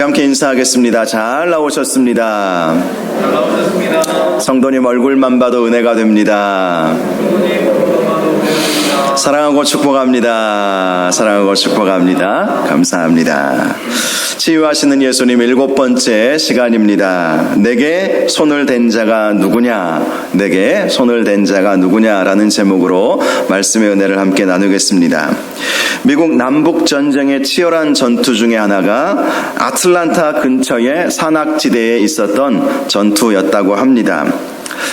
함께 인사하겠습니다. 잘 나오셨습니다. 잘 나오셨습니다. 성도님 얼굴만 봐도 은혜가 됩니다. 사랑하고 축복합니다. 사랑하고 축복합니다. 감사합니다. 치유하시는 예수님 7번째 시간입니다. 내게 손을 댄 자가 누구냐? 내게 손을 댄 자가 누구냐라는 제목으로 말씀의 은혜를 함께 나누겠습니다. 미국 남북전쟁의 치열한 전투 중에 하나가 아틀란타 근처의 산악지대에 있었던 전투였다고 합니다.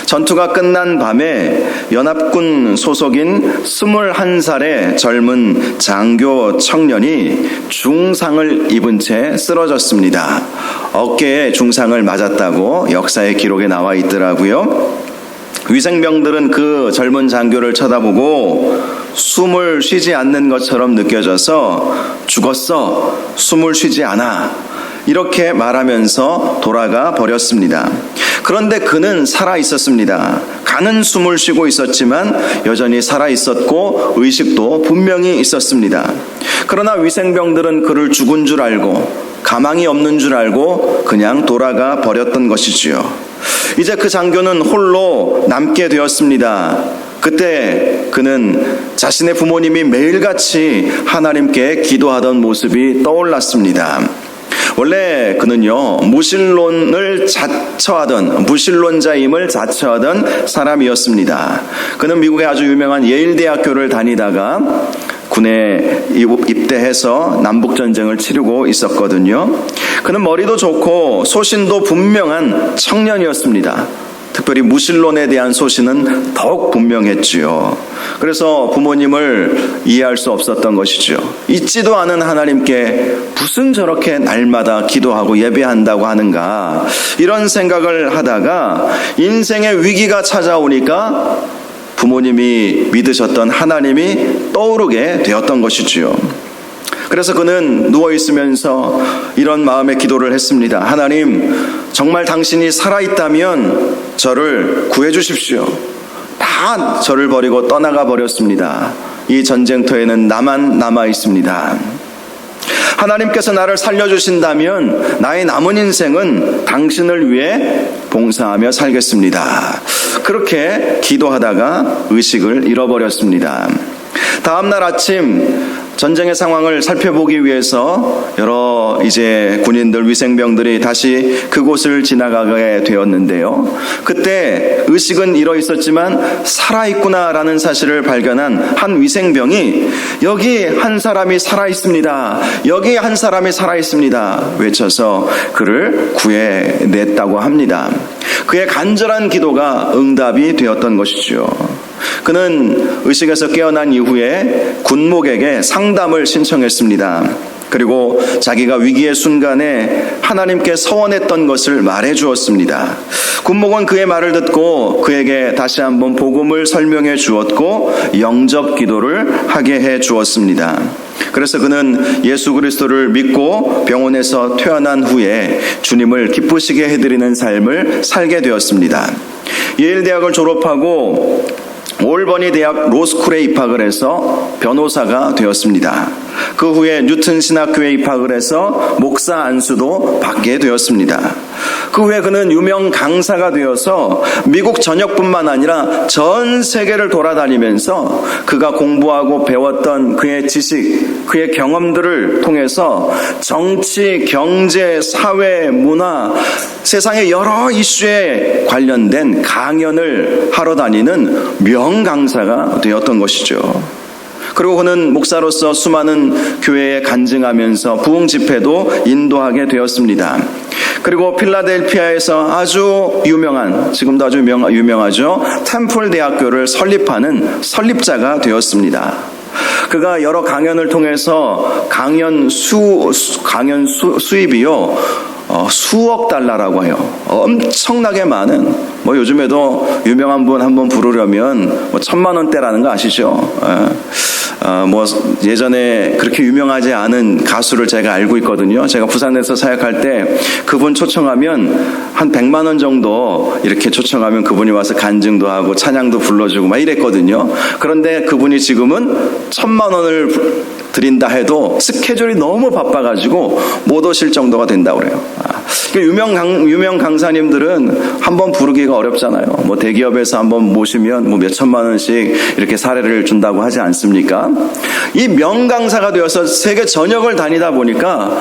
전투가 끝난 밤에 연합군 소속인 21살의 젊은 장교 청년이 중상을 입은 채 쓰러졌습니다. 어깨에 중상을 맞았다고 역사의 기록에 나와 있더라고요. 위생병들은 그 젊은 장교를 쳐다보고 숨을 쉬지 않는 것처럼 느껴져서 죽었어, 숨을 쉬지 않아, 이렇게 말하면서 돌아가 버렸습니다. 그런데 그는 살아 있었습니다. 가는 숨을 쉬고 있었지만 여전히 살아 있었고 의식도 분명히 있었습니다. 그러나 위생병들은 그를 죽은 줄 알고 가망이 없는 줄 알고 그냥 돌아가 버렸던 것이지요. 이제 그 장교는 홀로 남게 되었습니다. 그때 그는 자신의 부모님이 매일같이 하나님께 기도하던 모습이 떠올랐습니다. 원래 그는요, 무신론자임을 자처하던 사람이었습니다. 그는 미국의 아주 유명한 예일대학교를 다니다가 군에 입대해서 남북전쟁을 치르고 있었거든요. 그는 머리도 좋고 소신도 분명한 청년이었습니다. 특별히 무신론에 대한 소신은 더욱 분명했지요. 그래서 부모님을 이해할 수 없었던 것이죠. 있지도 않은 하나님께 무슨 저렇게 날마다 기도하고 예배한다고 하는가, 이런 생각을 하다가 인생의 위기가 찾아오니까 부모님이 믿으셨던 하나님이 떠오르게 되었던 것이지요. 그래서 그는 누워있으면서 이런 마음의 기도를 했습니다. 하나님, 정말 당신이 살아있다면 저를 구해주십시오. 다 저를 버리고 떠나가 버렸습니다. 이 전쟁터에는 나만 남아있습니다. 하나님께서 나를 살려주신다면 나의 남은 인생은 당신을 위해 봉사하며 살겠습니다. 그렇게 기도하다가 의식을 잃어버렸습니다. 다음날 아침 전쟁의 상황을 살펴보기 위해서 여러 군인들, 위생병들이 다시 그곳을 지나가게 되었는데요. 그때 의식은 잃어 있었지만 살아있구나라는 사실을 발견한 한 위생병이 여기 한 사람이 살아있습니다, 여기 한 사람이 살아있습니다 외쳐서 그를 구해냈다고 합니다. 그의 간절한 기도가 응답이 되었던 것이죠. 그는 의식에서 깨어난 이후에 군목에게 상담을 신청했습니다. 그리고 자기가 위기의 순간에 하나님께 서원했던 것을 말해 주었습니다. 군목은 그의 말을 듣고 그에게 다시 한번 복음을 설명해 주었고 영접 기도를 하게 해 주었습니다. 그래서 그는 예수 그리스도를 믿고 병원에서 퇴원한 후에 주님을 기쁘시게 해드리는 삶을 살게 되었습니다. 예일대학을 졸업하고 올버니 대학 로스쿨에 입학을 해서 변호사가 되었습니다. 그 후에 뉴튼 신학교에 입학을 해서 목사 안수도 받게 되었습니다. 그 후에 그는 유명 강사가 되어서 미국 전역뿐만 아니라 전 세계를 돌아다니면서 그가 공부하고 배웠던 그의 지식, 그의 경험들을 통해서 정치, 경제, 사회, 문화, 세상의 여러 이슈에 관련된 강연을 하러 다니는 명강사가 되었던 것이죠. 그리고 그는 목사로서 수많은 교회에 간증하면서 부흥 집회도 인도하게 되었습니다. 그리고 필라델피아에서 아주 유명한, 지금도 아주 유명하죠, 템플 대학교를 설립하는 설립자가 되었습니다. 그가 여러 강연을 통해서 강연 수입이요, 수억 달러라고 해요. 엄청나게 많은 뭐 요즘에도 유명한 분 한번 부르려면 뭐 1,000,000원대라는 거 아시죠? 뭐 예전에 그렇게 유명하지 않은 가수를 제가 알고 있거든요. 제가 부산에서 사역할 때 그분 초청하면 한 100만 원 정도 이렇게 초청하면 그분이 와서 간증도 하고 찬양도 불러주고 막 이랬거든요. 그런데 그분이 지금은 1,000만 원을 드린다 해도 스케줄이 너무 바빠가지고 못 오실 정도가 된다고 그래요. 유명 강사님들은 한번 부르기가 어렵잖아요. 뭐 대기업에서 한번 모시면 뭐 몇천만 원씩 이렇게 사례를 준다고 하지 않습니까? 이 명강사가 되어서 세계 전역을 다니다 보니까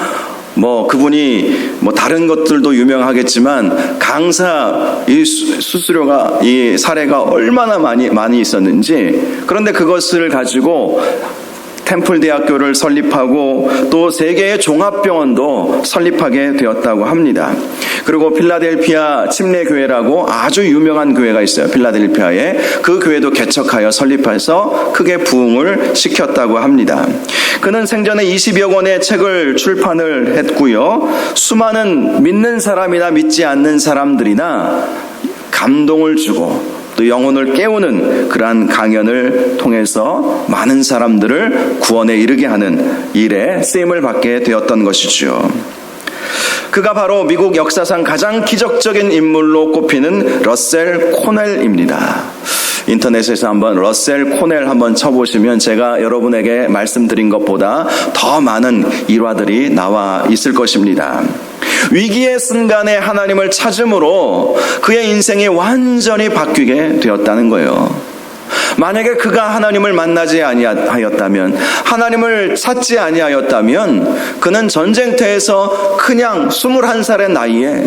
뭐 그분이 뭐 다른 것들도 유명하겠지만 강사 이 수수료가 이 사례가 얼마나 많이 있었는지, 그런데 그것을 가지고 템플 대학교를 설립하고 또 세계의 종합병원도 설립하게 되었다고 합니다. 그리고 필라델피아 침례교회라고 아주 유명한 교회가 있어요. 필라델피아에 그 교회도 개척하여 설립해서 크게 부흥을 시켰다고 합니다. 그는 생전에 20여 권의 책을 출판을 했고요. 수많은 믿는 사람이나 믿지 않는 사람들이나 감동을 주고 또 영혼을 깨우는 그러한 강연을 통해서 많은 사람들을 구원에 이르게 하는 일에 쓰임을 받게 되었던 것이죠. 그가 바로 미국 역사상 가장 기적적인 인물로 꼽히는 러셀 코넬입니다. 인터넷에서 한번 러셀 코넬 한번 쳐보시면 제가 여러분에게 말씀드린 것보다 더 많은 일화들이 나와 있을 것입니다. 위기의 순간에 하나님을 찾음으로 그의 인생이 완전히 바뀌게 되었다는 거예요. 만약에 그가 하나님을 만나지 아니하였다면, 하나님을 찾지 아니하였다면 그는 전쟁터에서 그냥 21살의 나이에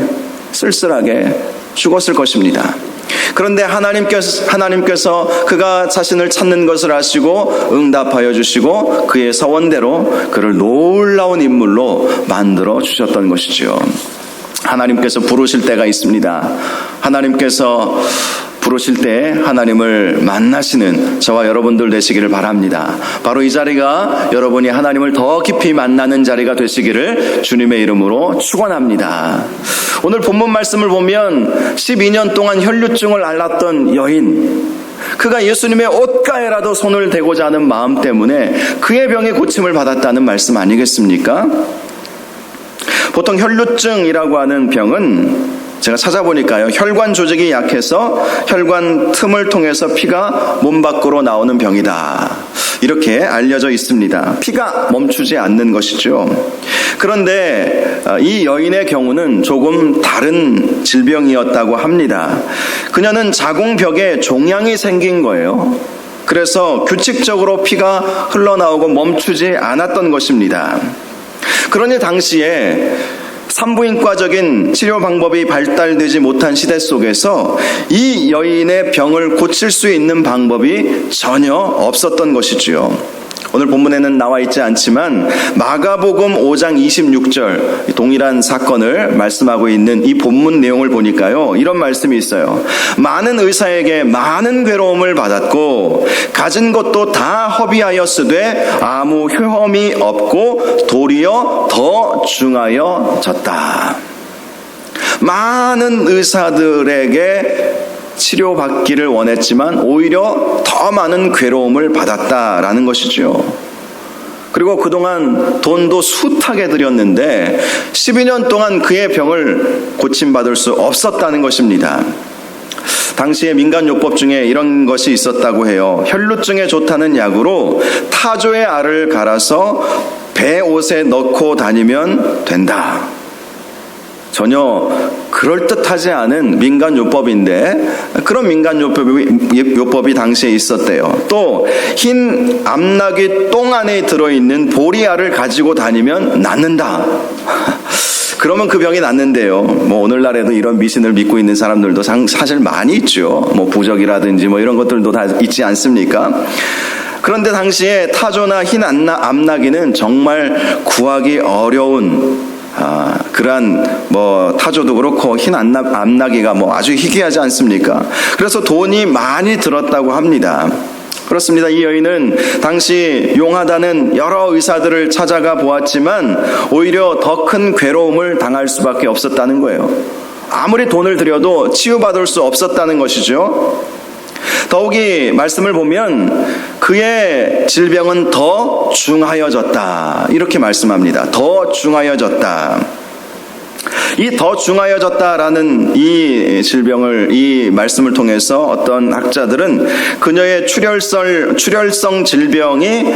쓸쓸하게 죽었을 것입니다. 그런데 하나님께서 그가 자신을 찾는 것을 아시고 응답하여 주시고 그의 서원대로 그를 놀라운 인물로 만들어 주셨던 것이죠. 하나님께서 부르실 때가 있습니다. 하나님께서 부르실 때 하나님을 만나시는 저와 여러분들 되시기를 바랍니다. 바로 이 자리가 여러분이 하나님을 더 깊이 만나는 자리가 되시기를 주님의 이름으로 축원합니다. 오늘 본문 말씀을 보면 12년 동안 혈류증을 앓았던 여인, 그가 예수님의 옷가에라도 손을 대고자 하는 마음 때문에 그의 병의 고침을 받았다는 말씀 아니겠습니까? 보통 혈류증이라고 하는 병은 제가 찾아보니까요, 혈관 조직이 약해서 혈관 틈을 통해서 피가 몸 밖으로 나오는 병이다, 이렇게 알려져 있습니다. 피가 멈추지 않는 것이죠. 그런데 이 여인의 경우는 조금 다른 질병이었다고 합니다. 그녀는 자궁벽에 종양이 생긴 거예요. 그래서 규칙적으로 피가 흘러나오고 멈추지 않았던 것입니다. 그러니 당시에 산부인과적인 치료 방법이 발달되지 못한 시대 속에서 이 여인의 병을 고칠 수 있는 방법이 전혀 없었던 것이지요. 오늘 본문에는 나와 있지 않지만 마가복음 5장 26절 동일한 사건을 말씀하고 있는 이 본문 내용을 보니까요, 이런 말씀이 있어요. 많은 의사에게 많은 괴로움을 받았고 가진 것도 다 허비하였으되 아무 효험이 없고 도리어 더 중하여졌다. 많은 의사들에게 치료받기를 원했지만 오히려 더 많은 괴로움을 받았다라는 것이죠. 그리고 그동안 돈도 숱하게 들였는데 12년 동안 그의 병을 고침받을 수 없었다는 것입니다. 당시의 민간요법 중에 이런 것이 있었다고 해요. 혈루증에 좋다는 약으로 타조의 알을 갈아서 배 옷에 넣고 다니면 된다. 전혀 그럴듯하지 않은 민간요법인데 그런 민간요법이 당시에 있었대요. 또 흰 암나귀 똥 안에 들어있는 보리알을 가지고 다니면 낫는다. 그러면 그 병이 낫는데요. 뭐 오늘날에도 이런 미신을 믿고 있는 사람들도 사실 많이 있죠. 뭐 부적이라든지 뭐 이런 것들도 다 있지 않습니까? 그런데 당시에 타조나 흰 암나귀는 정말 구하기 어려운 그러한 뭐 타조도 그렇고 흰 암나귀가 뭐 아주 희귀하지 않습니까? 그래서 돈이 많이 들었다고 합니다. 그렇습니다. 이 여인은 당시 용하다는 여러 의사들을 찾아가 보았지만 오히려 더 큰 괴로움을 당할 수밖에 없었다는 거예요. 아무리 돈을 들여도 치유받을 수 없었다는 것이죠. 더욱이 말씀을 보면 그의 질병은 더 중하여졌다 이렇게 말씀합니다. 더 중하여졌다. 이 더 중하여졌다라는 이 질병을 이 말씀을 통해서 어떤 학자들은 그녀의 출혈성 질병이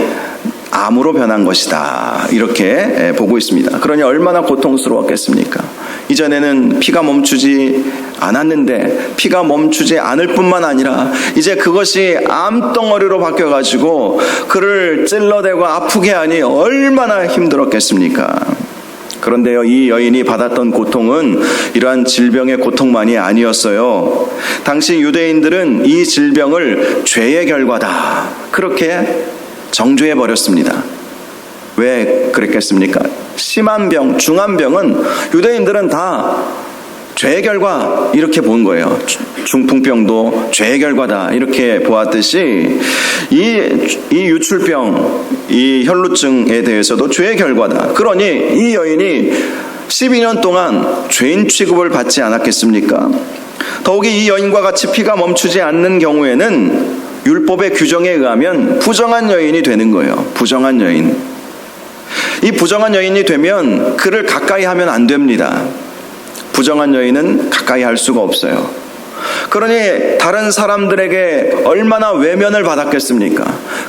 암으로 변한 것이다 이렇게 보고 있습니다. 그러니 얼마나 고통스러웠겠습니까? 이전에는 피가 멈추지 않았는데 피가 멈추지 않을 뿐만 아니라 이제 그것이 암덩어리로 바뀌어가지고 그를 찔러대고 아프게 하니 얼마나 힘들었겠습니까? 그런데요, 이 여인이 받았던 고통은 이러한 질병의 고통만이 아니었어요. 당시 유대인들은 이 질병을 죄의 결과다 그렇게 정죄해 버렸습니다. 왜 그랬겠습니까? 심한 병, 중한 병은 유대인들은 다 죄의 결과 이렇게 본 거예요. 중풍병도 죄의 결과다 이렇게 보았듯이 이 유출병, 이 혈루증에 대해서도 죄의 결과다. 그러니 이 여인이 12년 동안 죄인 취급을 받지 않았겠습니까? 더욱이 이 여인과 같이 피가 멈추지 않는 경우에는 율법의 규정에 의하면 부정한 여인이 되는 거예요. 부정한 여인. 이 부정한 여인이 되면 그를 가까이 하면 안 됩니다. 부정한 여인은 가까이 할 수가 없어요. 그러니 다른 사람들에게 얼마나 외면을 받았겠습니까?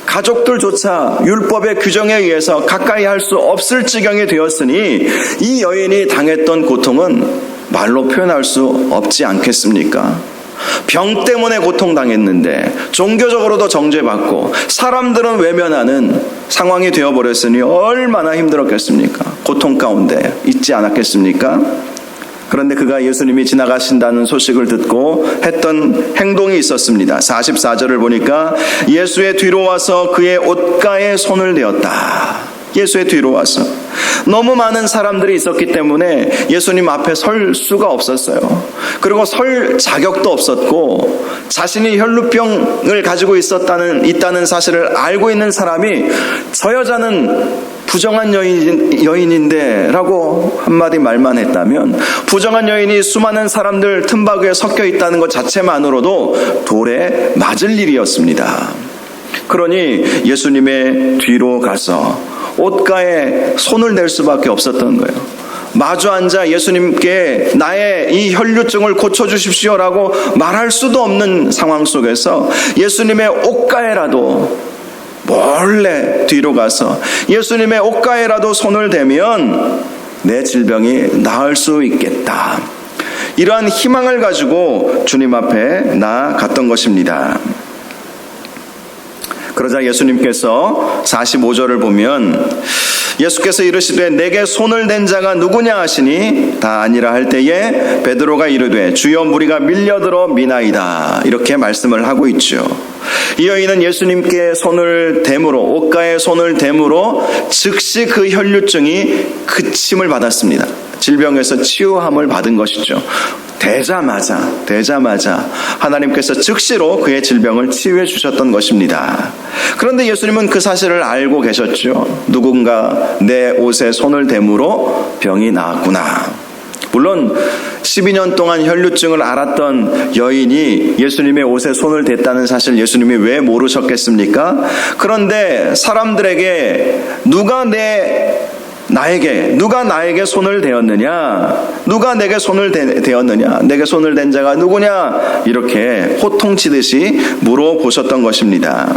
가족들조차 율법의 규정에 의해서 가까이 할 수 없을 지경이 되었으니 이 여인이 당했던 고통은 말로 표현할 수 없지 않겠습니까? 병 때문에 고통당했는데 종교적으로도 정죄받고 사람들은 외면하는 상황이 되어버렸으니 얼마나 힘들었겠습니까? 고통 가운데 있지 않았겠습니까? 그런데 그가 예수님이 지나가신다는 소식을 듣고 했던 행동이 있었습니다. 44절을 보니까 예수의 뒤로 와서 그의 옷가에 손을 대었다. 예수의 뒤로 와서. 너무 많은 사람들이 있었기 때문에 예수님 앞에 설 수가 없었어요. 그리고 설 자격도 없었고 자신이 혈루병을 가지고 있다는 사실을 알고 있는 사람이 저 여자는 부정한 여인인데 라고 한마디 말만 했다면 부정한 여인이 수많은 사람들 틈바구에 섞여 있다는 것 자체만으로도 돌에 맞을 일이었습니다. 그러니 예수님의 뒤로 가서 옷가에 손을 댈 수밖에 없었던 거예요. 마주 앉아 예수님께 나의 이 혈류증을 고쳐주십시오라고 말할 수도 없는 상황 속에서 예수님의 옷가에라도 몰래 뒤로 가서 예수님의 옷가에라도 손을 대면 내 질병이 나을 수 있겠다. 이러한 희망을 가지고 주님 앞에 나아갔던 것입니다. 그러자 예수님께서 45절을 보면 예수께서 이르시되 내게 손을 댄 자가 누구냐 하시니 다 아니라 할 때에 베드로가 이르되 주여 무리가 밀려들어 미나이다 이렇게 말씀을 하고 있죠. 이 여인은 예수님께 손을 댐으로 옷가에 손을 댐으로 즉시 그 혈류증이 그침을 받았습니다. 질병에서 치유함을 받은 것이죠. 되자마자 하나님께서 즉시로 그의 질병을 치유해 주셨던 것입니다. 그런데 예수님은 그 사실을 알고 계셨죠. 누군가 내 옷에 손을 댐으로 병이 나았구나. 물론 12년 동안 혈류증을 앓았던 여인이 예수님의 옷에 손을 댔다는 사실 예수님이 왜 모르셨겠습니까? 그런데 사람들에게 누가 나에게 손을 대었느냐? 누가 내게 손을 대었느냐? 내게 손을 댄 자가 누구냐? 이렇게 호통치듯이 물어보셨던 것입니다.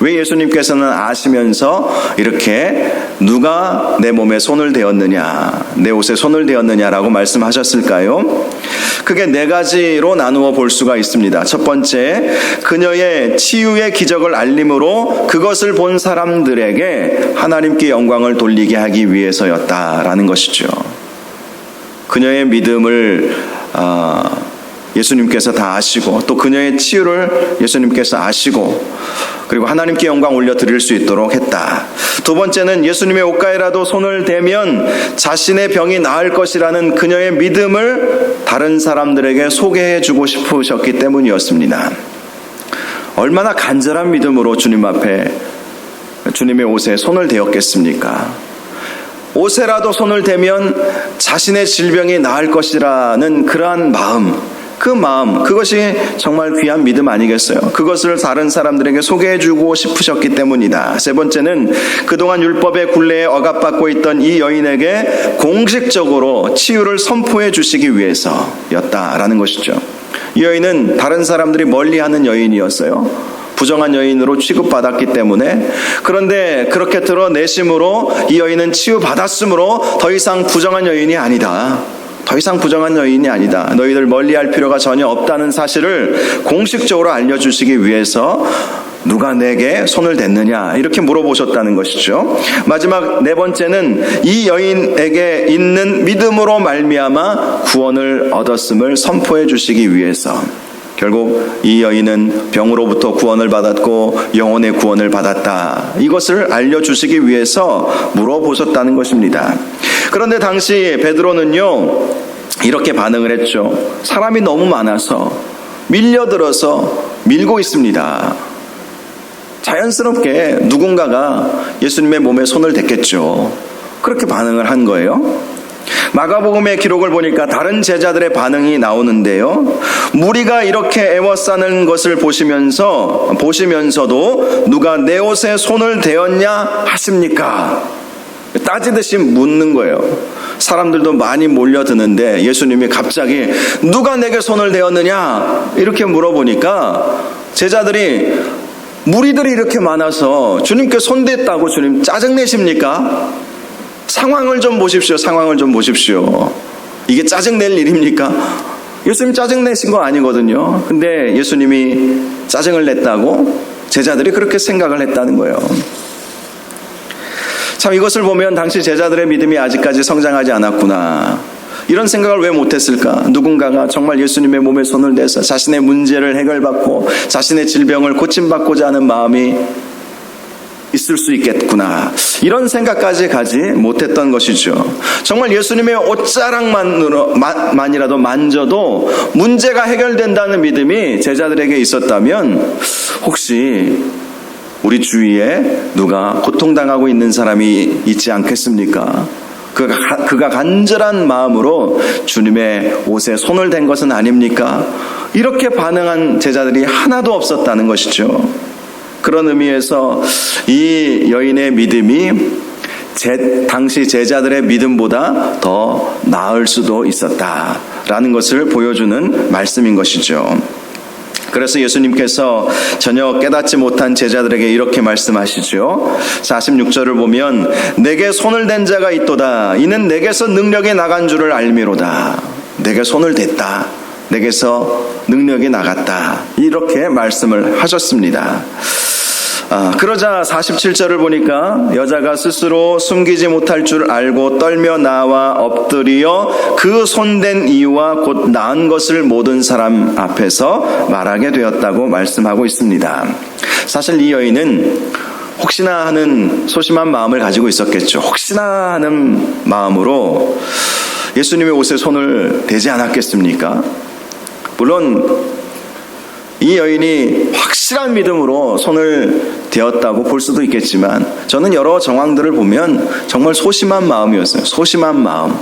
왜 예수님께서는 아시면서 이렇게 누가 내 몸에 손을 대었느냐, 내 옷에 손을 대었느냐라고 말씀하셨을까요? 크게 네 가지로 나누어 볼 수가 있습니다. 첫 번째, 그녀의 치유의 기적을 알림으로 그것을 본 사람들에게 하나님께 영광을 돌리게 하기 위해서였다라는 것이죠. 그녀의 믿음을 예수님께서 다 아시고 또 그녀의 치유를 예수님께서 아시고 그리고 하나님께 영광 올려드릴 수 있도록 했다. 두 번째는 예수님의 옷가에라도 손을 대면 자신의 병이 나을 것이라는 그녀의 믿음을 다른 사람들에게 소개해주고 싶으셨기 때문이었습니다. 얼마나 간절한 믿음으로 주님 앞에 주님의 옷에 손을 대었겠습니까? 옷에라도 손을 대면 자신의 질병이 나을 것이라는 그러한 마음, 그 마음, 그것이 정말 귀한 믿음 아니겠어요? 그것을 다른 사람들에게 소개해주고 싶으셨기 때문이다. 세 번째는 그동안 율법의 굴레에 억압받고 있던 이 여인에게 공식적으로 치유를 선포해 주시기 위해서였다라는 것이죠. 이 여인은 다른 사람들이 멀리하는 여인이었어요. 부정한 여인으로 취급받았기 때문에. 그런데 그렇게 드러내심으로 이 여인은 치유받았으므로 더 이상 부정한 여인이 아니다. 더 이상 부정한 여인이 아니다. 너희들 멀리할 필요가 전혀 없다는 사실을 공식적으로 알려주시기 위해서 누가 내게 손을 댔느냐 이렇게 물어보셨다는 것이죠. 마지막 네 번째는 이 여인에게 있는 믿음으로 말미암아 구원을 얻었음을 선포해 주시기 위해서. 결국 이 여인은 병으로부터 구원을 받았고 영혼의 구원을 받았다. 이것을 알려주시기 위해서 물어보셨다는 것입니다. 그런데 당시 베드로는요 이렇게 반응을 했죠. 사람이 너무 많아서 밀려들어서 밀고 있습니다. 자연스럽게 누군가가 예수님의 몸에 손을 댔겠죠. 그렇게 반응을 한 거예요. 마가복음의 기록을 보니까 다른 제자들의 반응이 나오는데요. 무리가 이렇게 애워싸는 것을 보시면서도 누가 내 옷에 손을 대었냐 하십니까? 따지듯이 묻는 거예요. 사람들도 많이 몰려드는데 예수님이 갑자기 누가 내게 손을 대었느냐 이렇게 물어보니까 제자들이 무리들이 이렇게 많아서 주님께 손댔다고 주님 짜증내십니까? 상황을 좀 보십시오. 상황을 좀 보십시오. 이게 짜증낼 일입니까? 예수님 짜증내신 거 아니거든요. 근데 예수님이 짜증을 냈다고 제자들이 그렇게 생각을 했다는 거예요. 참 이것을 보면 당시 제자들의 믿음이 아직까지 성장하지 않았구나. 이런 생각을 왜 못했을까? 누군가가 정말 예수님의 몸에 손을 대서 자신의 문제를 해결받고 자신의 질병을 고침받고자 하는 마음이 있을 수 있겠구나. 이런 생각까지 가지 못했던 것이죠. 정말 예수님의 옷자락만이라도 만져도 문제가 해결된다는 믿음이 제자들에게 있었다면 혹시 우리 주위에 누가 고통당하고 있는 사람이 있지 않겠습니까? 그가 간절한 마음으로 주님의 옷에 손을 댄 것은 아닙니까? 이렇게 반응한 제자들이 하나도 없었다는 것이죠. 그런 의미에서 이 여인의 믿음이 당시 제자들의 믿음보다 더 나을 수도 있었다라는 것을 보여주는 말씀인 것이죠. 그래서 예수님께서 전혀 깨닫지 못한 제자들에게 이렇게 말씀하시죠. 46절을 보면 내게 손을 댄 자가 있도다. 이는 내게서 능력이 나간 줄을 알미로다. 내게 손을 댔다. 내게서 능력이 나갔다. 이렇게 말씀을 하셨습니다. 그러자 47절을 보니까 여자가 스스로 숨기지 못할 줄 알고 떨며 나와 엎드려 그 손댄 이유와 곧 나은 것을 모든 사람 앞에서 말하게 되었다고 말씀하고 있습니다. 사실 이 여인은 혹시나 하는 소심한 마음을 가지고 있었겠죠. 혹시나 하는 마음으로 예수님의 옷에 손을 대지 않았겠습니까? 물론 이 여인이 확실한 믿음으로 손을 대었다고 볼 수도 있겠지만 저는 여러 정황들을 보면 정말 소심한 마음이었어요. 소심한 마음.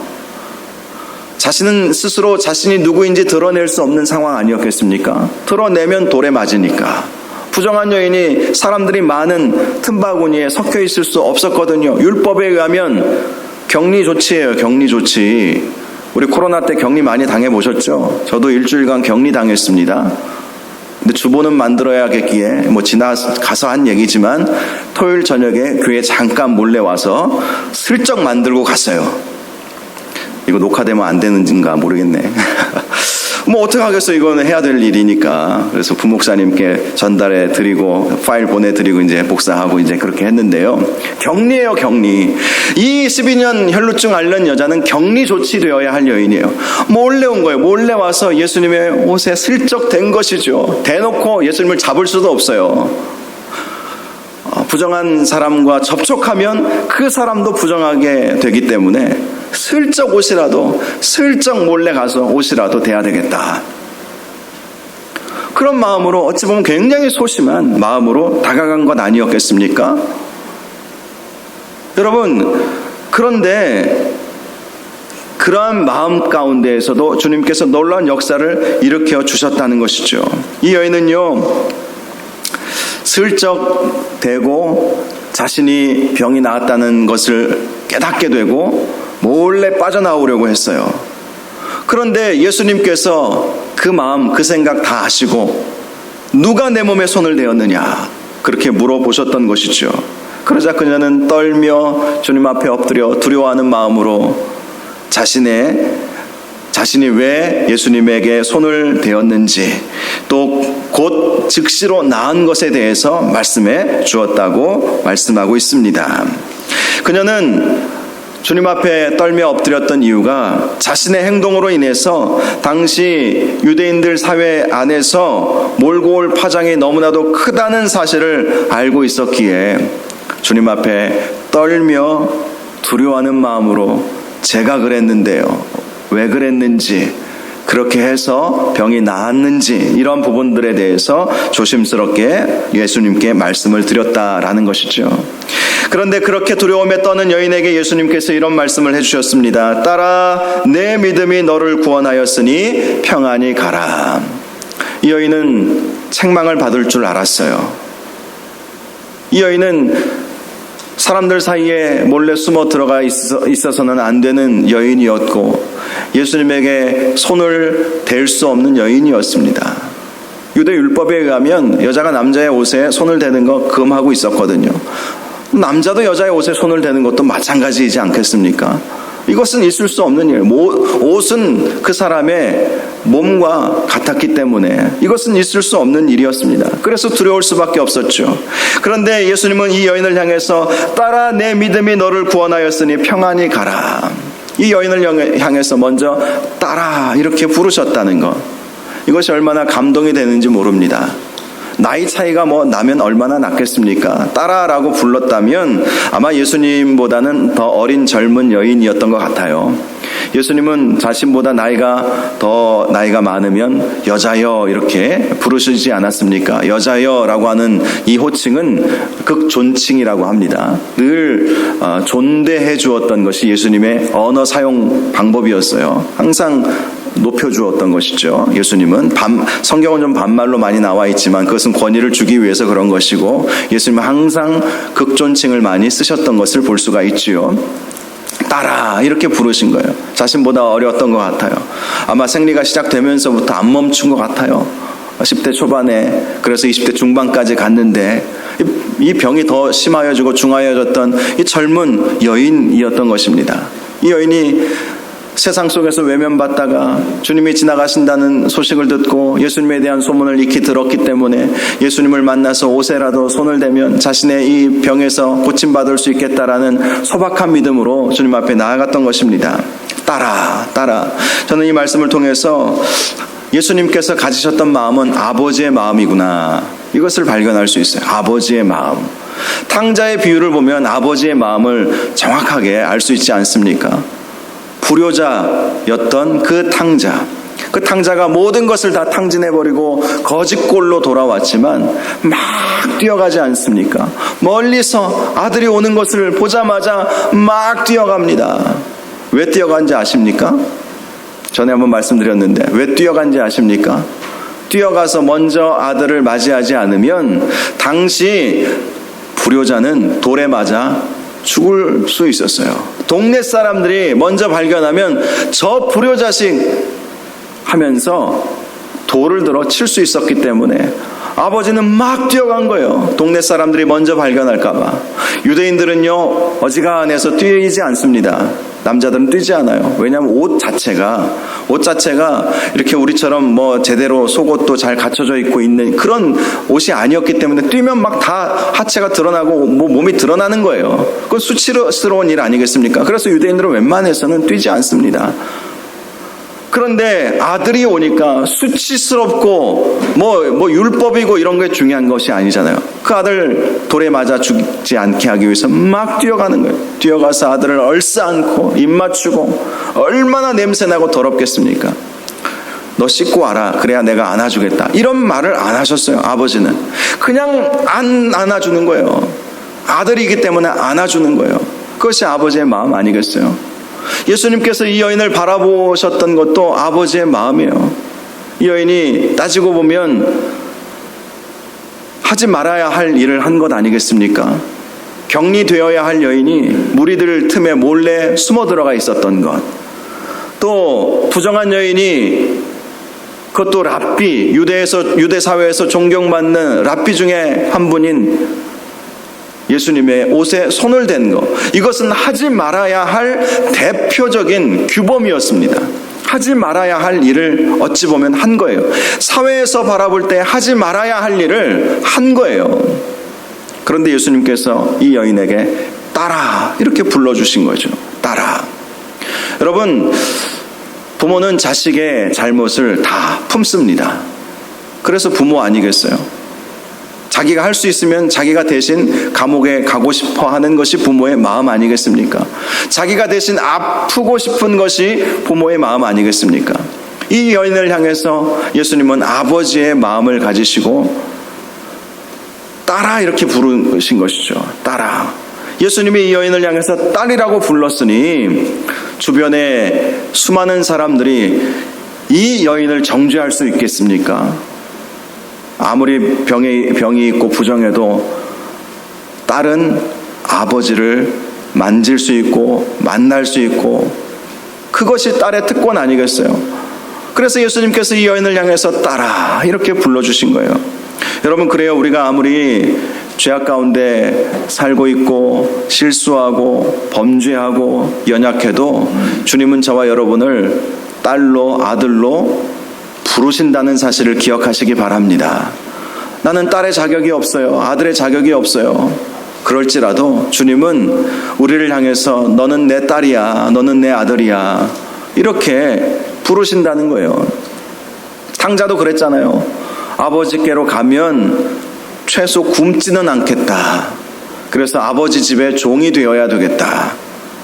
자신은 스스로 자신이 누구인지 드러낼 수 없는 상황 아니었겠습니까? 드러내면 돌에 맞으니까. 부정한 여인이 사람들이 많은 틈바구니에 섞여 있을 수 없었거든요. 율법에 의하면 격리조치예요. 격리조치. 우리 코로나 때 격리 많이 당해보셨죠? 저도 일주일간 격리 당했습니다. 근데 주보는 만들어야겠기에 지나가서 한 얘기지만 토요일 저녁에 교회 잠깐 몰래 와서 슬쩍 만들고 갔어요. 이거 녹화되면 안 되는지인가 모르겠네. 어떻게 하겠어. 이거는 해야 될 일이니까. 그래서 부목사님께 전달해 드리고 파일 보내드리고 이제 복사하고 이제 그렇게 했는데요. 격리예요, 격리. 이 12년 혈루증 앓는 여자는 격리 조치되어야 할 여인이에요. 몰래 온 거예요. 몰래 와서 예수님의 옷에 슬쩍 댄 것이죠. 대놓고 예수님을 잡을 수도 없어요. 부정한 사람과 접촉하면 그 사람도 부정하게 되기 때문에 슬쩍 몰래 가서 옷이라도 대야 되겠다. 그런 마음으로 어찌 보면 굉장히 소심한 마음으로 다가간 것 아니었겠습니까? 여러분, 그런데 그러한 마음 가운데에서도 주님께서 놀라운 역사를 일으켜 주셨다는 것이죠. 이 여인은요, 슬쩍 대고 자신이 병이 나았다는 것을 깨닫게 되고 몰래 빠져나오려고 했어요. 그런데 예수님께서 그 마음, 그 생각 다 아시고 누가 내 몸에 손을 대었느냐 그렇게 물어보셨던 것이죠. 그러자 그녀는 떨며 주님 앞에 엎드려 두려워하는 마음으로 자신이 왜 예수님에게 손을 대었는지 또 곧 즉시로 나은 것에 대해서 말씀해 주었다고 말씀하고 있습니다. 그녀는 주님 앞에 떨며 엎드렸던 이유가 자신의 행동으로 인해서 당시 유대인들 사회 안에서 몰고 올 파장이 너무나도 크다는 사실을 알고 있었기에 주님 앞에 떨며 두려워하는 마음으로 제가 그랬는데요, 왜 그랬는지, 그렇게 해서 병이 나았는지 이런 부분들에 대해서 조심스럽게 예수님께 말씀을 드렸다라는 것이죠. 그런데 그렇게 두려움에 떠는 여인에게 예수님께서 이런 말씀을 해주셨습니다. 딸아, 내 믿음이 너를 구원하였으니 평안히 가라. 이 여인은 책망을 받을 줄 알았어요. 이 여인은 사람들 사이에 몰래 숨어 들어가 있어서는 안 되는 여인이었고 예수님에게 손을 댈 수 없는 여인이었습니다. 유대 율법에 의하면 여자가 남자의 옷에 손을 대는 거 금하고 있었거든요. 남자도 여자의 옷에 손을 대는 것도 마찬가지이지 않겠습니까? 이것은 있을 수 없는 일. 옷은 그 사람의 몸과 같았기 때문에 이것은 있을 수 없는 일이었습니다. 그래서 두려울 수밖에 없었죠. 그런데 예수님은 이 여인을 향해서 딸아, 내 믿음이 너를 구원하였으니 평안히 가라. 이 여인을 향해서 먼저 딸아 이렇게 부르셨다는 것, 이것이 얼마나 감동이 되는지 모릅니다. 나이 차이가 나면 얼마나 낫겠습니까? 딸아라고 불렀다면 아마 예수님보다는 더 어린 젊은 여인이었던 것 같아요. 예수님은 자신보다 나이가 많으면 여자여 이렇게 부르시지 않았습니까? 여자여라고 하는 이 호칭은 극존칭이라고 합니다. 늘 존대해 주었던 것이 예수님의 언어 사용 방법이었어요. 항상 높여주었던 것이죠. 예수님은 성경은 좀 반말로 많이 나와 있지만 그것은 권위를 주기 위해서 그런 것이고 예수님은 항상 극존칭을 많이 쓰셨던 것을 볼 수가 있지요. 딸아 이렇게 부르신 거예요. 자신보다 어렸던 것 같아요. 아마 생리가 시작되면서부터 안 멈춘 것 같아요. 10대 초반에, 그래서 20대 중반까지 갔는데 이 병이 더 심하여지고 중하여졌던 이 젊은 여인이었던 것입니다. 이 여인이 세상 속에서 외면받다가 주님이 지나가신다는 소식을 듣고 예수님에 대한 소문을 익히 들었기 때문에 예수님을 만나서 옷에라도 손을 대면 자신의 이 병에서 고침받을 수 있겠다라는 소박한 믿음으로 주님 앞에 나아갔던 것입니다. 딸아, 딸아. 저는 이 말씀을 통해서 예수님께서 가지셨던 마음은 아버지의 마음이구나, 이것을 발견할 수 있어요. 아버지의 마음. 탕자의 비유를 보면 아버지의 마음을 정확하게 알 수 있지 않습니까? 불효자였던 그 탕자가 모든 것을 다 탕진해버리고 거짓골로 돌아왔지만 막 뛰어가지 않습니까? 멀리서 아들이 오는 것을 보자마자 막 뛰어갑니다. 왜 뛰어간지 아십니까? 전에 한번 말씀드렸는데 왜 뛰어간지 아십니까? 뛰어가서 먼저 아들을 맞이하지 않으면 당시 불효자는 돌에 맞아 죽을 수 있었어요. 동네 사람들이 먼저 발견하면 저 불효자식 하면서 돌을 들어 칠 수 있었기 때문에 아버지는 막 뛰어간 거예요. 동네 사람들이 먼저 발견할까봐. 유대인들은요 어지간해서 뛰지 않습니다. 남자들은 뛰지 않아요. 왜냐하면 옷 자체가 이렇게 우리처럼 제대로 속옷도 잘 갖춰져 있고 있는 그런 옷이 아니었기 때문에 뛰면 막 다 하체가 드러나고 몸이 드러나는 거예요. 그건 수치스러운 일 아니겠습니까? 그래서 유대인들은 웬만해서는 뛰지 않습니다. 그런데 아들이 오니까 수치스럽고 율법이고 이런 게 중요한 것이 아니잖아요. 그 아들 돌에 맞아 죽지 않게 하기 위해서 막 뛰어가는 거예요. 뛰어가서 아들을 얼싸안고 입 맞추고, 얼마나 냄새나고 더럽겠습니까? 너 씻고 와라, 그래야 내가 안아주겠다, 이런 말을 안 하셨어요. 아버지는 그냥 안 안아주는 거예요. 아들이기 때문에 안아주는 거예요. 그것이 아버지의 마음 아니겠어요? 예수님께서 이 여인을 바라보셨던 것도 아버지의 마음이에요. 이 여인이 따지고 보면 하지 말아야 할 일을 한 것 아니겠습니까? 격리되어야 할 여인이 무리들 틈에 몰래 숨어 들어가 있었던 것, 또 부정한 여인이 그것도 랍비, 유대 사회에서 존경받는 랍비 중에 한 분인 예수님의 옷에 손을 댄 것, 이것은 하지 말아야 할 대표적인 규범이었습니다. 하지 말아야 할 일을 어찌 보면 한 거예요. 사회에서 바라볼 때 하지 말아야 할 일을 한 거예요. 그런데 예수님께서 이 여인에게 따라 이렇게 불러주신 거죠. 따라. 여러분, 부모는 자식의 잘못을 다 품습니다. 그래서 부모 아니겠어요? 자기가 할 수 있으면 자기가 대신 감옥에 가고 싶어 하는 것이 부모의 마음 아니겠습니까? 자기가 대신 아프고 싶은 것이 부모의 마음 아니겠습니까? 이 여인을 향해서 예수님은 아버지의 마음을 가지시고 따라 이렇게 부르신 것이죠. 따라. 예수님이 이 여인을 향해서 딸이라고 불렀으니 주변에 수많은 사람들이 이 여인을 정죄할 수 있겠습니까? 아무리 병이 있고 부정해도 딸은 아버지를 만질 수 있고 만날 수 있고 그것이 딸의 특권 아니겠어요? 그래서 예수님께서 이 여인을 향해서 따라 이렇게 불러주신 거예요. 여러분, 그래요. 우리가 아무리 죄악 가운데 살고 있고 실수하고 범죄하고 연약해도 주님은 저와 여러분을 딸로 아들로 부르신다는 사실을 기억하시기 바랍니다. 나는 딸의 자격이 없어요. 아들의 자격이 없어요. 그럴지라도 주님은 우리를 향해서 너는 내 딸이야, 너는 내 아들이야, 이렇게 부르신다는 거예요. 상자도 그랬잖아요. 아버지께로 가면 최소 굶지는 않겠다. 그래서 아버지 집에 종이 되어야 되겠다.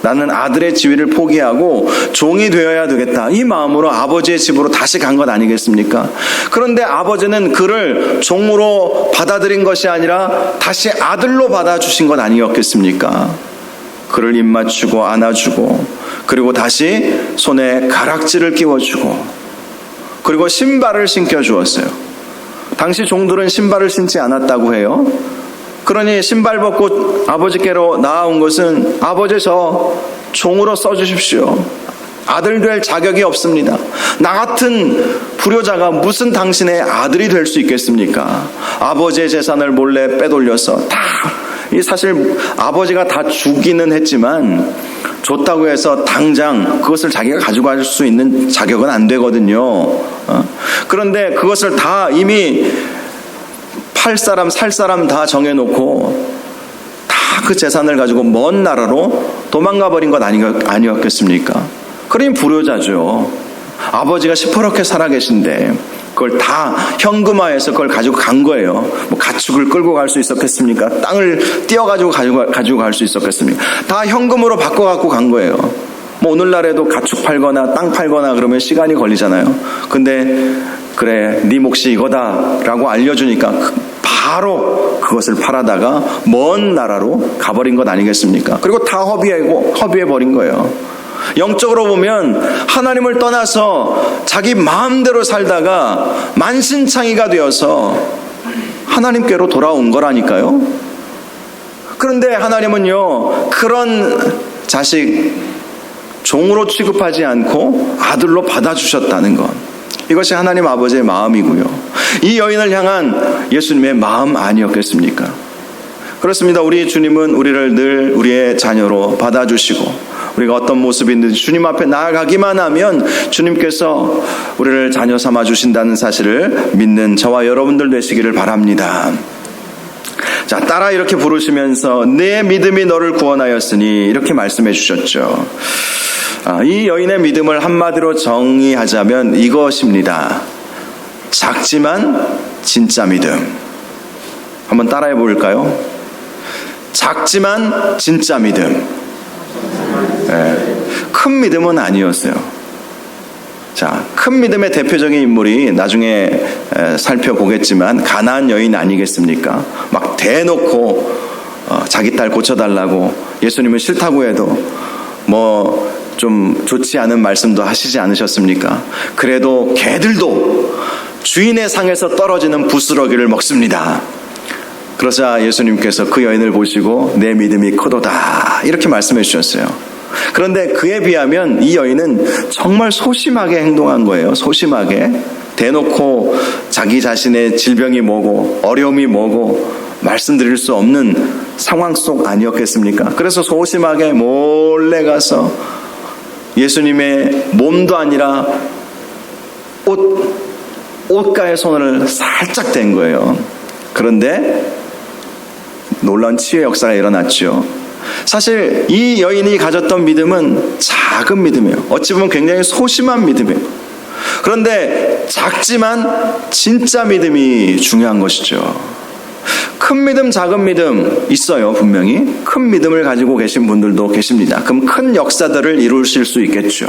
나는 아들의 지위를 포기하고 종이 되어야 되겠다. 이 마음으로 아버지의 집으로 다시 간 것 아니겠습니까? 그런데 아버지는 그를 종으로 받아들인 것이 아니라 다시 아들로 받아주신 것 아니었겠습니까? 그를 입맞추고 안아주고 그리고 다시 손에 가락지를 끼워주고 그리고 신발을 신겨주었어요. 당시 종들은 신발을 신지 않았다고 해요. 그러니 신발 벗고 아버지께로 나아온 것은 아버지 저 종으로 써주십시오. 아들 될 자격이 없습니다. 나 같은 불효자가 무슨 당신의 아들이 될 수 있겠습니까? 아버지의 재산을 몰래 빼돌려서 이 사실 아버지가 다 주기는 했지만 줬다고 해서 당장 그것을 자기가 가져갈 수 있는 자격은 안 되거든요. 그런데 그것을 다 이미 팔 사람 살 사람 다 정해놓고 다 그 재산을 가지고 먼 나라로 도망가 버린 것 아니었겠습니까? 그러니 불효자죠. 아버지가 시퍼렇게 살아계신데 그걸 다 현금화해서 그걸 가지고 간 거예요. 뭐 가축을 끌고 갈 수 있었겠습니까? 땅을 띄어가지고 가지고 갈 수 있었겠습니까? 다 현금으로 바꿔갖고 간 거예요. 뭐 오늘날에도 가축 팔거나 땅 팔거나 그러면 시간이 걸리잖아요. 근데 그래 네 몫이 이거다라고 알려주니까 바로 그것을 팔아다가 먼 나라로 가버린 것 아니겠습니까? 그리고 다 허비해버린 거예요. 영적으로 보면 하나님을 떠나서 자기 마음대로 살다가 만신창이가 되어서 하나님께로 돌아온 거라니까요. 그런데 하나님은요, 그런 자식 종으로 취급하지 않고 아들로 받아주셨다는 것, 이것이 하나님 아버지의 마음이고요. 이 여인을 향한 예수님의 마음 아니었겠습니까? 그렇습니다. 우리 주님은 우리를 늘 우리의 자녀로 받아주시고 우리가 어떤 모습인지 주님 앞에 나아가기만 하면 주님께서 우리를 자녀 삼아 주신다는 사실을 믿는 저와 여러분들 되시기를 바랍니다. 자, 따라 이렇게 부르시면서 내 믿음이 너를 구원하였으니 이렇게 말씀해 주셨죠. 이 여인의 믿음을 한마디로 정의하자면 이것입니다. 작지만 진짜 믿음. 한번 따라해 볼까요? 작지만 진짜 믿음. 큰 믿음은 아니었어요. 자, 큰 믿음의 대표적인 인물이 나중에 살펴보겠지만 가나안 여인 아니겠습니까? 막 대놓고 자기 딸 고쳐달라고 예수님은 싫다고 해도 좀 좋지 않은 말씀도 하시지 않으셨습니까? 그래도 개들도 주인의 상에서 떨어지는 부스러기를 먹습니다. 그러자 예수님께서 그 여인을 보시고 내 믿음이 크도다 이렇게 말씀해 주셨어요. 그런데 그에 비하면 이 여인은 정말 소심하게 행동한 거예요. 소심하게 대놓고 자기 자신의 질병이 뭐고 어려움이 뭐고 말씀드릴 수 없는 상황 속 아니었겠습니까? 그래서 소심하게 몰래 가서 예수님의 몸도 아니라 옷가에 손을 살짝 댄 거예요. 그런데 놀라운 치유의 역사가 일어났죠. 사실 이 여인이 가졌던 믿음은 작은 믿음이에요. 어찌 보면 굉장히 소심한 믿음이에요. 그런데 작지만 진짜 믿음이 중요한 것이죠. 큰 믿음, 작은 믿음 있어요. 분명히 큰 믿음을 가지고 계신 분들도 계십니다. 그럼 큰 역사들을 이루실 수 있겠죠.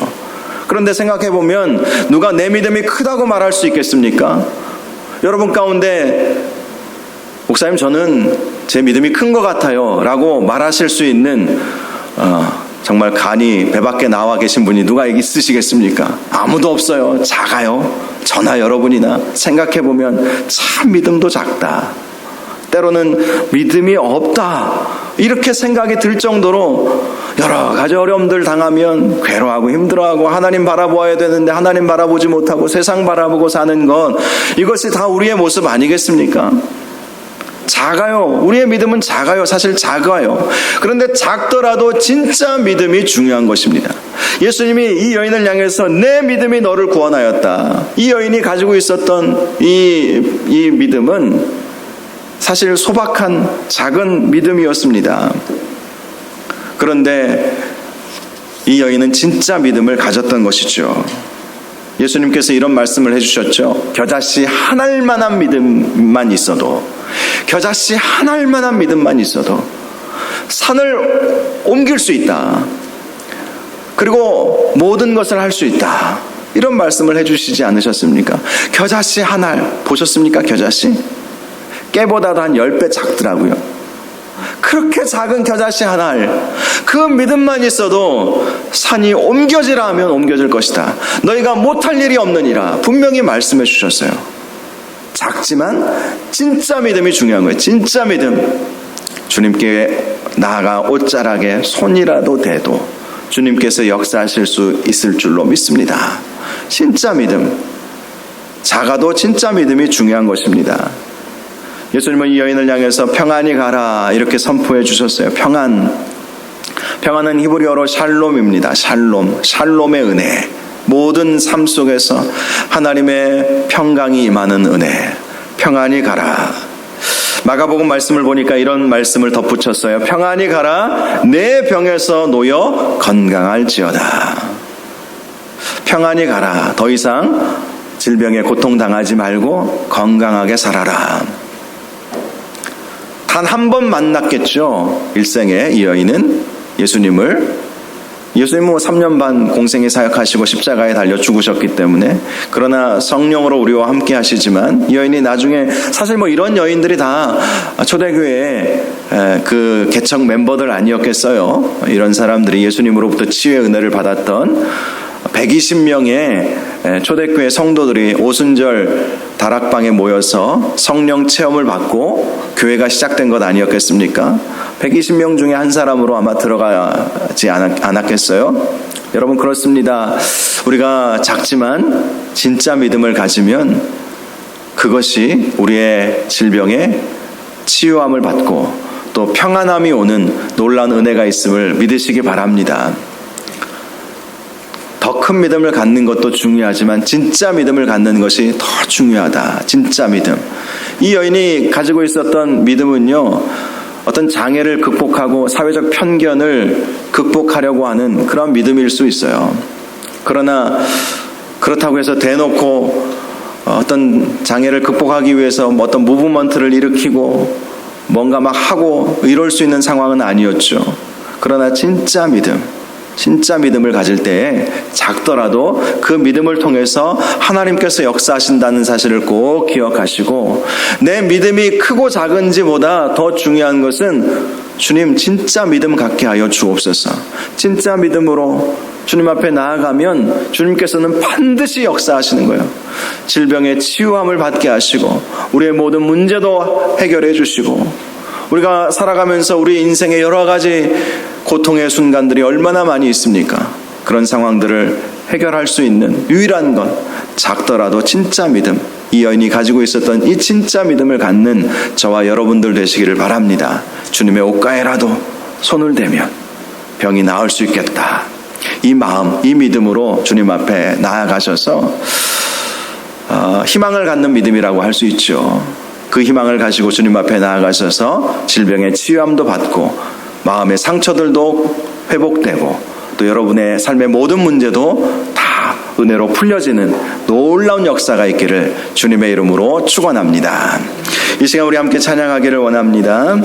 그런데 생각해보면 누가 내 믿음이 크다고 말할 수 있겠습니까? 여러분 가운데 목사님 저는 제 믿음이 큰 것 같아요 라고 말하실 수 있는 정말 간이 배 밖에 나와 계신 분이 누가 있으시겠습니까? 아무도 없어요. 작아요. 저나 여러분이나 생각해보면 참 믿음도 작다. 때로는 믿음이 없다 이렇게 생각이 들 정도로 여러 가지 어려움들 당하면 괴로워하고 힘들어하고 하나님 바라보아야 되는데 하나님 바라보지 못하고 세상 바라보고 사는 것, 이것이 다 우리의 모습 아니겠습니까? 작아요. 우리의 믿음은 작아요. 사실 작아요. 그런데 작더라도 진짜 믿음이 중요한 것입니다. 예수님이 이 여인을 향해서 내 믿음이 너를 구원하였다. 이 여인이 가지고 있었던 이 믿음은 사실 소박한 작은 믿음이었습니다. 그런데 이 여인은 진짜 믿음을 가졌던 것이죠. 예수님께서 이런 말씀을 해주셨죠. 겨자씨 한 알만한 믿음만 있어도, 겨자씨 한 알만한 믿음만 있어도 산을 옮길 수 있다. 그리고 모든 것을 할 수 있다. 이런 말씀을 해주시지 않으셨습니까? 겨자씨 한 알 보셨습니까? 겨자씨 깨보다도 한 10배 작더라고요. 그렇게 작은 겨자씨 한 알, 그 믿음만 있어도 산이 옮겨지라 하면 옮겨질 것이다. 너희가 못할 일이 없느니라 분명히 말씀해 주셨어요. 작지만 진짜 믿음이 중요한 거예요. 진짜 믿음. 주님께 나아가 옷자락에 손이라도 대도 주님께서 역사하실 수 있을 줄로 믿습니다. 진짜 믿음. 작아도 진짜 믿음이 중요한 것입니다. 예수님은 이 여인을 향해서 평안히 가라 이렇게 선포해 주셨어요. 평안은 히브리어로 샬롬입니다. 샬롬의 은혜. 모든 삶 속에서 하나님의 평강이 임하는 은혜. 평안히 가라. 마가복음 말씀을 보니까 이런 말씀을 덧붙였어요. 평안히 가라. 내 병에서 놓여 건강할지어다. 평안히 가라. 더 이상 질병에 고통당하지 말고 건강하게 살아라. 단 한 번 만났겠죠. 일생에 이 여인은 예수님은 3년 반 공생에 사역하시고 십자가에 달려 죽으셨기 때문에, 그러나 성령으로 우리와 함께 하시지만 이 여인이 나중에 사실 이런 여인들이 다 초대교회 그 개척 멤버들 아니었겠어요. 이런 사람들이 예수님으로부터 치유의 은혜를 받았던 120명의 초대교회 성도들이 오순절 다락방에 모여서 성령 체험을 받고 교회가 시작된 것 아니었겠습니까? 120명 중에 한 사람으로 아마 들어가지 않았겠어요? 여러분, 그렇습니다. 우리가 작지만 진짜 믿음을 가지면 그것이 우리의 질병에 치유함을 받고 또 평안함이 오는 놀라운 은혜가 있음을 믿으시기 바랍니다. 더 큰 믿음을 갖는 것도 중요하지만 진짜 믿음을 갖는 것이 더 중요하다. 진짜 믿음. 이 여인이 가지고 있었던 믿음은요, 어떤 장애를 극복하고 사회적 편견을 극복하려고 하는 그런 믿음일 수 있어요. 그러나 그렇다고 해서 대놓고 어떤 장애를 극복하기 위해서 어떤 무브먼트를 일으키고 뭔가 막 하고 이럴 수 있는 상황은 아니었죠. 그러나 진짜 믿음을 가질 때에 작더라도 그 믿음을 통해서 하나님께서 역사하신다는 사실을 꼭 기억하시고, 내 믿음이 크고 작은지보다 더 중요한 것은 주님 진짜 믿음 갖게 하여 주옵소서. 진짜 믿음으로 주님 앞에 나아가면 주님께서는 반드시 역사하시는 거예요. 질병의 치유함을 받게 하시고 우리의 모든 문제도 해결해 주시고, 우리가 살아가면서 우리 인생의 여러 가지 고통의 순간들이 얼마나 많이 있습니까? 그런 상황들을 해결할 수 있는 유일한 것, 작더라도 진짜 믿음, 이 여인이 가지고 있었던 이 진짜 믿음을 갖는 저와 여러분들 되시기를 바랍니다. 주님의 옷가에라도 손을 대면 병이 나을 수 있겠다. 이 마음, 이 믿음으로 주님 앞에 나아가셔서 희망을 갖는 믿음이라고 할 수 있죠. 그 희망을 가지고 주님 앞에 나아가셔서 질병의 치유함도 받고 마음의 상처들도 회복되고 또 여러분의 삶의 모든 문제도 다 은혜로 풀려지는 놀라운 역사가 있기를 주님의 이름으로 축원합니다. 이 시간 우리 함께 찬양하기를 원합니다.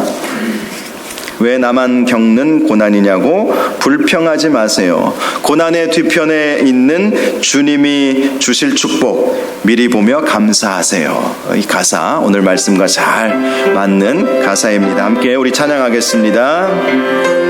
왜 나만 겪는 고난이냐고 불평하지 마세요. 고난의 뒤편에 있는 주님이 주실 축복 미리 보며 감사하세요. 이 가사 오늘 말씀과 잘 맞는 가사입니다. 함께 우리 찬양하겠습니다.